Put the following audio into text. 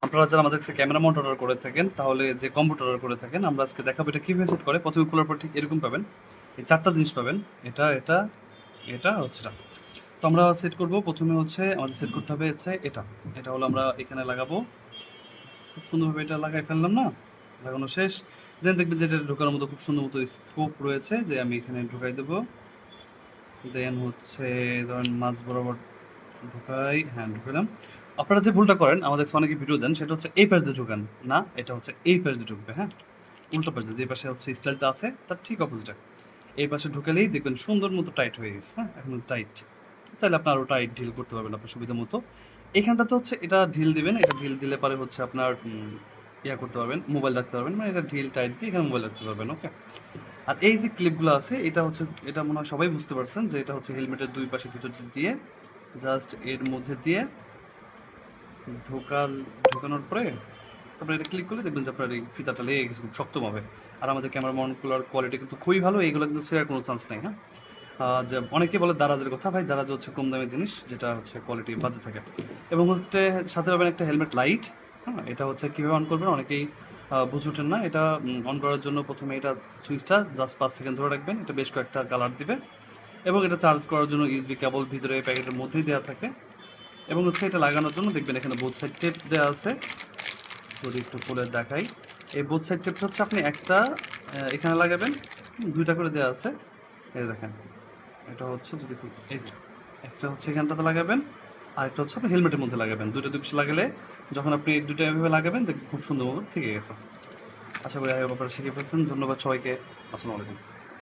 আপনারা যারা আমাদের কাছে ক্যামেরা মাউন্ট অর্ডার করে থাকেন, তাহলে যে কম্বোটা অর্ডার করে থাকেন, আমরা আজকে দেখাবো এটা কিভাবে সেট করে। প্রথমে খোলার পর ঠিক এরকম পাবেন, এই ৪ টা জিনিস পাবেন। এটা, এটা, এটা হচ্ছে এটা। তো আমরা সেট করব। প্রথমে হচ্ছে আমাদের সেট করতে হবে হচ্ছে এটা। এটা হলো আমরা এখানে লাগাবো। খুব সুন্দরভাবে এটা লাগাই ফেললাম না? লাগানো শেষ। দেন দেখবেন যে এটা ঢোকানোর মতো খুব সুন্দর মতো স্কোপ রয়েছে, যে আমি এখানে ঢুকাই দেবো। দেন হচ্ছে ধরেন মাঝ বরাবর ঢুকাই, হ্যাঁ ঢুকালাম। আপনারা যে ভুলটা করেন, আমাদের কাছে অনেকে ভিডিও দেন, সেটা হচ্ছে এই পাশ দিয়ে ঢুকান না, এটা হচ্ছে এই পাশ দিয়ে ঢুকবে। হ্যাঁ, উল্টো পাশ দিয়ে, যে পাশে হচ্ছে স্টাইলটা আছে তার ঠিক অপোজিটে এই পাশে ঢুকালেই দেখবেন সুন্দর মতো টাইট হয়ে গেছে। হ্যাঁ, এখন টাইট চাইলে আপনি আরও টাইট ঢিল করতে পারবেন আপনার সুবিধা মতো। এখানটাতে হচ্ছে এটা ঢিল দিবেন, এটা ঢিল দিলে পরে হচ্ছে আপনার ইয়া করতে পারবেন, মোবাইল রাখতে পারবেন, মানে এটা ঢিল টাইট দিয়ে এখানে মোবাইল রাখতে পারবেন। ওকে। আর এই যে ক্লিপগুলো আছে, এটা হচ্ছে, এটা মনে হয় সবাই বুঝতে পারছেন যে এটা হচ্ছে হেলমেটের দুই পাশে ভিতর দিয়ে জাস্ট এর মধ্যে দিয়ে ঢোকানোর পরে তারপরে এটা ক্লিক করলে দেখবেন যে আপনার এই ফিতাটা লেগে গেছে খুব শক্তভাবে। আর আমাদের ক্যামেরা মাউন্টগুলোর কোয়ালিটি কিন্তু খুবই ভালো, এইগুলো কিন্তু ছেঁড়ার কোনো চান্স নাই। হ্যাঁ, যে অনেকে বলে দারাজের কথা, ভাই দারাজ হচ্ছে কম দামি জিনিস, যেটা হচ্ছে কোয়ালিটি বাজে থাকে। এবং হচ্ছে সাথে পাবেন একটা হেলমেট লাইট। হ্যাঁ, এটা হচ্ছে কীভাবে অন করবেন অনেকেই বুঝে ওঠেন না। এটা অন করার জন্য প্রথমে এটা সুইচটা জাস্ট 5 সেকেন্ড ধরে রাখবেন, এটা বেশ কয়েকটা কালার দিবে। এবং এটা চার্জ করার জন্য ইউএসবি কেবল ভিতরে প্যাকেটের মধ্যেই দেওয়া থাকে। এবং হচ্ছে এটা লাগানোর জন্য দেখবেন এখানে বোথ সাইড টেপ দেওয়া আছে। যদি একটু খুলে দেখাই, এই বোথ সাইড টেপটা হচ্ছে আপনি একটা এখানে লাগাবেন, 2টা করে দেওয়া আছে। এই দেখেন, এটা হচ্ছে যদি এই যে একটা হচ্ছে এখানটাতে লাগাবেন, আর একটা হচ্ছে আপনি হেলমেটের মধ্যে লাগাবেন। 2টা 2 পাশে লাগালে যখন আপনি 2টা এভাবে লাগাবেন দেখবেন খুব সুন্দরভাবে থেকে গেছে। আশা করি আপনারা শিখে ফেলছেন। ধন্যবাদ সবাইকে। আসসালামু আলাইকুম।